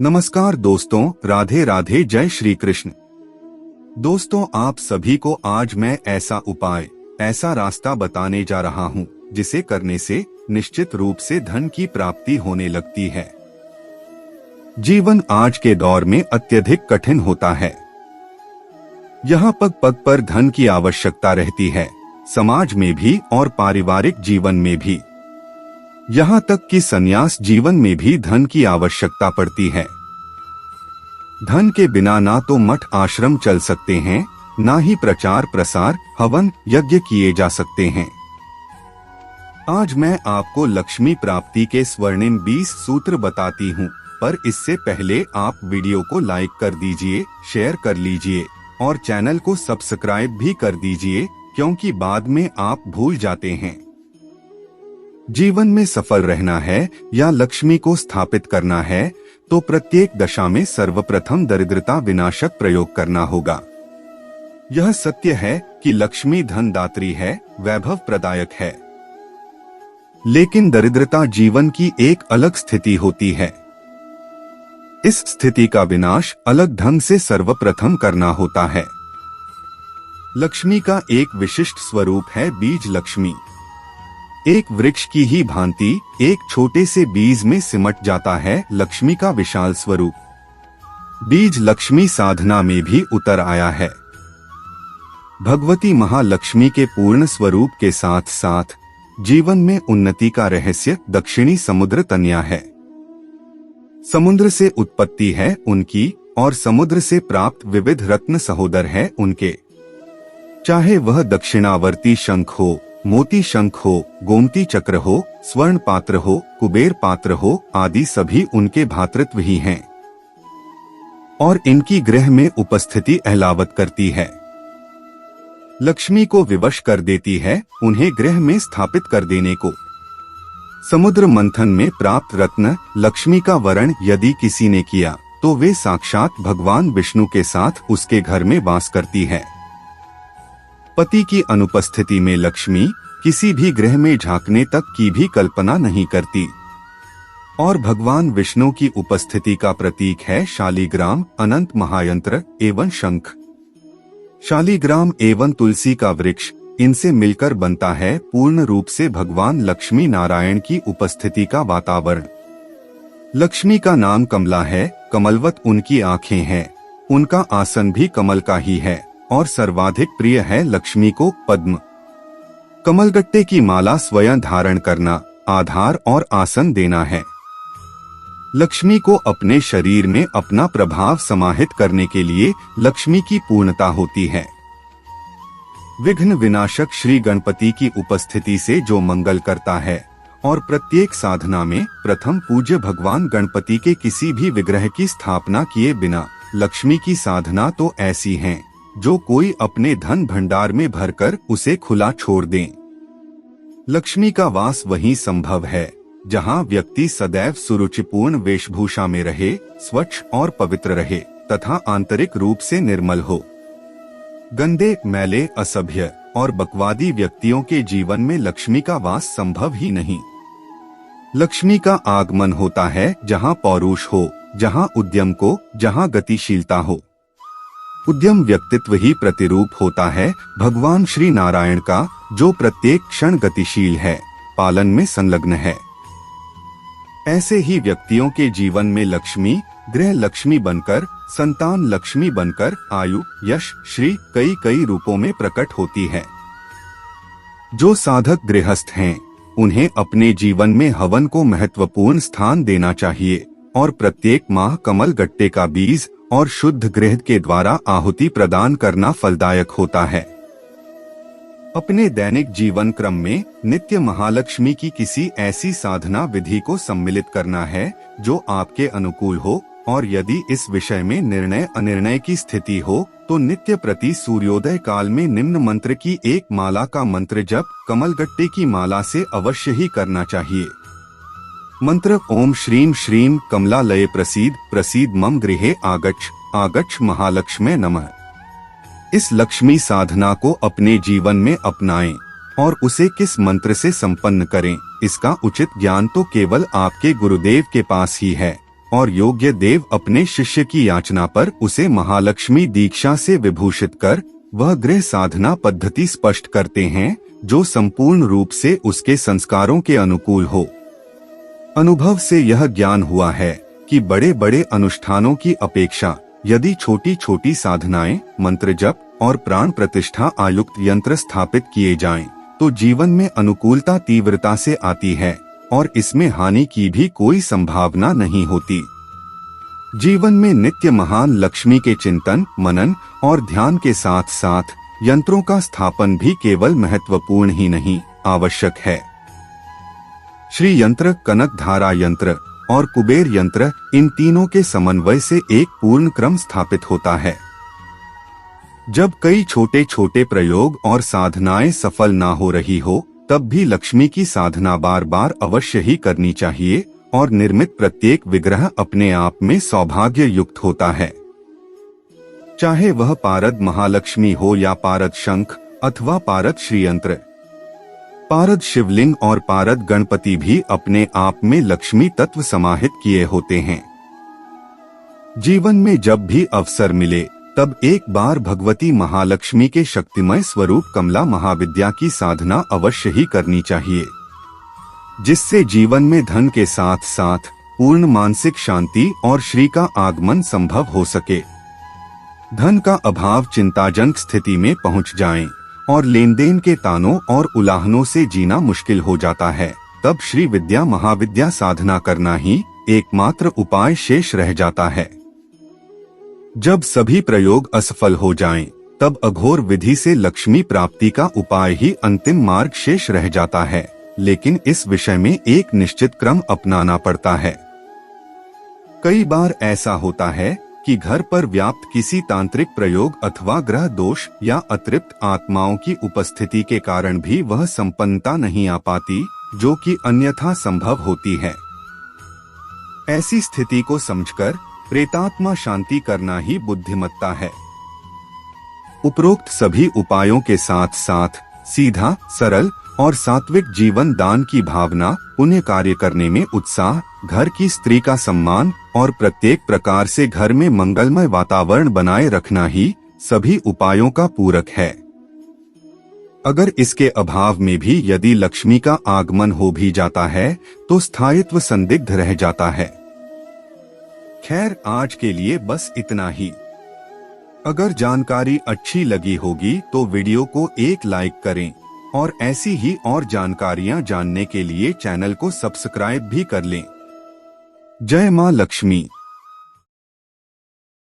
नमस्कार दोस्तों, राधे राधे, जय श्री कृष्ण। दोस्तों, आप सभी को आज मैं ऐसा उपाय, ऐसा रास्ता बताने जा रहा हूँ जिसे करने से निश्चित रूप से धन की प्राप्ति होने लगती है। जीवन आज के दौर में अत्यधिक कठिन होता है। यहाँ पग पग पर धन की आवश्यकता रहती है, समाज में भी और पारिवारिक जीवन में भी। यहाँ तक कि संन्यास जीवन में भी धन की आवश्यकता पड़ती है। धन के बिना ना तो मठ आश्रम चल सकते हैं, ना ही प्रचार प्रसार, हवन यज्ञ किए जा सकते हैं। आज मैं आपको लक्ष्मी प्राप्ति के स्वर्णिम 20 सूत्र बताती हूँ, पर इससे पहले आप वीडियो को लाइक कर दीजिए, शेयर कर लीजिए और चैनल को सब्सक्राइब भी कर दीजिए, क्योंकि बाद में आप भूल जाते हैं। जीवन में सफल रहना है या लक्ष्मी को स्थापित करना है तो प्रत्येक दशा में सर्वप्रथम दरिद्रता विनाशक प्रयोग करना होगा। यह सत्य है कि लक्ष्मी धनदात्री है, वैभव प्रदायक है, लेकिन दरिद्रता जीवन की एक अलग स्थिति होती है। इस स्थिति का विनाश अलग ढंग से सर्वप्रथम करना होता है। लक्ष्मी का एक विशिष्ट स्वरूप है बीज लक्ष्मी। एक वृक्ष की ही भांति एक छोटे से बीज में सिमट जाता है लक्ष्मी का विशाल स्वरूप। बीज लक्ष्मी साधना में भी उतर आया है। भगवती महालक्ष्मी के पूर्ण स्वरूप के साथ साथ जीवन में उन्नति का रहस्य दक्षिणी समुद्र तनया है। समुद्र से उत्पत्ति है उनकी और समुद्र से प्राप्त विविध रत्न सहोदर है उनके। चाहे वह दक्षिणावर्ती शंख हो, मोती शंख हो, गोमती चक्र हो, स्वर्ण पात्र हो, कुबेर पात्र हो, आदि सभी उनके भातृत्व ही हैं और इनकी गृह में उपस्थिति अहलावत करती है। लक्ष्मी को विवश कर देती है उन्हें गृह में स्थापित कर देने को। समुद्र मंथन में प्राप्त रत्न लक्ष्मी का वरण यदि किसी ने किया तो वे साक्षात भगवान विष्णु के साथ उसके घर में वास करती है। पति की अनुपस्थिति में लक्ष्मी किसी भी गृह में झांकने तक की भी कल्पना नहीं करती और भगवान विष्णु की उपस्थिति का प्रतीक है शालिग्राम, अनंत महायंत्र एवं शंख। शालिग्राम एवं तुलसी का वृक्ष, इनसे मिलकर बनता है पूर्ण रूप से भगवान लक्ष्मी नारायण की उपस्थिति का वातावरण। लक्ष्मी का नाम कमला है, कमलवत उनकी आंखें हैं, उनका आसन भी कमल का ही है और सर्वाधिक प्रिय है लक्ष्मी को पद्म। कमलगट्टे की माला स्वयं धारण करना, आधार और आसन देना है। लक्ष्मी को अपने शरीर में अपना प्रभाव समाहित करने के लिए लक्ष्मी की पूर्णता होती है। विघ्न विनाशक श्री गणपति की उपस्थिति से जो मंगल करता है और प्रत्येक साधना में प्रथम पूज्य भगवान गणपति के किसी भी विग्रह की स्थापना किए बिना लक्ष्मी की साधना तो ऐसी है जो कोई अपने धन भंडार में भरकर उसे खुला छोड़ दे। लक्ष्मी का वास वहीं संभव है जहां व्यक्ति सदैव सुरुचिपूर्ण वेशभूषा में रहे, स्वच्छ और पवित्र रहे तथा आंतरिक रूप से निर्मल हो। गंदे, मैले, असभ्य और बकवादी व्यक्तियों के जीवन में लक्ष्मी का वास संभव ही नहीं। लक्ष्मी का आगमन होता है जहां पौरुष हो, जहां उद्यम को, जहां गतिशीलता हो। उद्यम व्यक्तित्व ही प्रतिरूप होता है भगवान श्री नारायण का, जो प्रत्येक क्षण गतिशील है, पालन में संलग्न है। ऐसे ही व्यक्तियों के जीवन में लक्ष्मी गृह लक्ष्मी बनकर, संतान लक्ष्मी बनकर, आयु, यश, श्री कई कई रूपों में प्रकट होती है। जो साधक गृहस्थ हैं, उन्हें अपने जीवन में हवन को महत्वपूर्ण स्थान देना चाहिए और प्रत्येक माह कमल गट्टे का बीज और शुद्ध गृह के द्वारा आहुति प्रदान करना फलदायक होता है। अपने दैनिक जीवन क्रम में नित्य महालक्ष्मी की किसी ऐसी साधना विधि को सम्मिलित करना है जो आपके अनुकूल हो और यदि इस विषय में निर्णय अनिर्णय की स्थिति हो तो नित्य प्रति सूर्योदय काल में निम्न मंत्र की एक माला का मंत्र जप कमलगट्टे की माला से अवश्य ही करना चाहिए। मंत्र ओम श्रीम श्रीम कमलालये प्रसीद प्रसीद मम गृहे आगच्छ आगच्छ महालक्ष्मे नमः। इस लक्ष्मी साधना को अपने जीवन में अपनाएं और उसे किस मंत्र से संपन्न करें, इसका उचित ज्ञान तो केवल आपके गुरुदेव के पास ही है और योग्य देव अपने शिष्य की याचना पर उसे महालक्ष्मी दीक्षा से विभूषित कर वह गृह साधना पद्धति स्पष्ट करते हैं जो संपूर्ण रूप से उसके संस्कारों के अनुकूल हो। अनुभव से यह ज्ञान हुआ है कि बड़े बड़े अनुष्ठानों की अपेक्षा यदि छोटी छोटी साधनाएं, मंत्र जप और प्राण प्रतिष्ठा आयुक्त यंत्र स्थापित किए जाएं, तो जीवन में अनुकूलता तीव्रता से आती है और इसमें हानि की भी कोई संभावना नहीं होती। जीवन में नित्य महान लक्ष्मी के चिंतन, मनन और ध्यान के साथ साथ यंत्रों का स्थापन भी केवल महत्वपूर्ण ही नहीं, आवश्यक है। श्री यंत्र, कनक धारा यंत्र और कुबेर यंत्र, इन तीनों के समन्वय से एक पूर्ण क्रम स्थापित होता है। जब कई छोटे छोटे प्रयोग और साधनाएं सफल ना हो रही हो, तब भी लक्ष्मी की साधना बार बार अवश्य ही करनी चाहिए और निर्मित प्रत्येक विग्रह अपने आप में सौभाग्य युक्त होता है। चाहे वह पारद महालक्ष्मी हो या पारद शंख अथवा पारद श्रीयंत्र। पारद शिवलिंग और पारद गणपति भी अपने आप में लक्ष्मी तत्व समाहित किए होते हैं। जीवन में जब भी अवसर मिले तब एक बार भगवती महालक्ष्मी के शक्तिमय स्वरूप कमला महाविद्या की साधना अवश्य ही करनी चाहिए, जिससे जीवन में धन के साथ साथ पूर्ण मानसिक शांति और श्री का आगमन संभव हो सके। धन का अभाव चिंताजनक स्थिति में पहुंच जाए और लेन देन के तानों और उलाहनों से जीना मुश्किल हो जाता है, तब श्री विद्या महाविद्या साधना करना ही एकमात्र उपाय शेष रह जाता है। जब सभी प्रयोग असफल हो जाएं, तब अघोर विधि से लक्ष्मी प्राप्ति का उपाय ही अंतिम मार्ग शेष रह जाता है, लेकिन इस विषय में एक निश्चित क्रम अपनाना पड़ता है। कई बार ऐसा होता है कि घर पर व्याप्त किसी तांत्रिक प्रयोग अथवा ग्रह दोष या अतृप्त आत्माओं की उपस्थिति के कारण भी वह संपन्नता नहीं आ पाती, जो कि अन्यथा संभव होती है। ऐसी स्थिति को समझकर प्रेतात्मा शांति करना ही बुद्धिमत्ता है। उपरोक्त सभी उपायों के साथ साथ सीधा, सरल और सात्विक जीवन दान की भावना, पुण्य कार्य करने में उत्साह, घर की स्त्री का सम्मान और प्रत्येक प्रकार से घर में मंगलमय वातावरण बनाए रखना ही सभी उपायों का पूरक है। अगर इसके अभाव में भी यदि लक्ष्मी का आगमन हो भी जाता है तो स्थायित्व संदिग्ध रह जाता है। खैर, आज के लिए बस इतना ही। अगर जानकारी अच्छी लगी होगी तो वीडियो को एक लाइक करें और ऐसी ही और जानकारियां जानने के लिए चैनल को सब्सक्राइब भी कर लें। जय मां लक्ष्मी।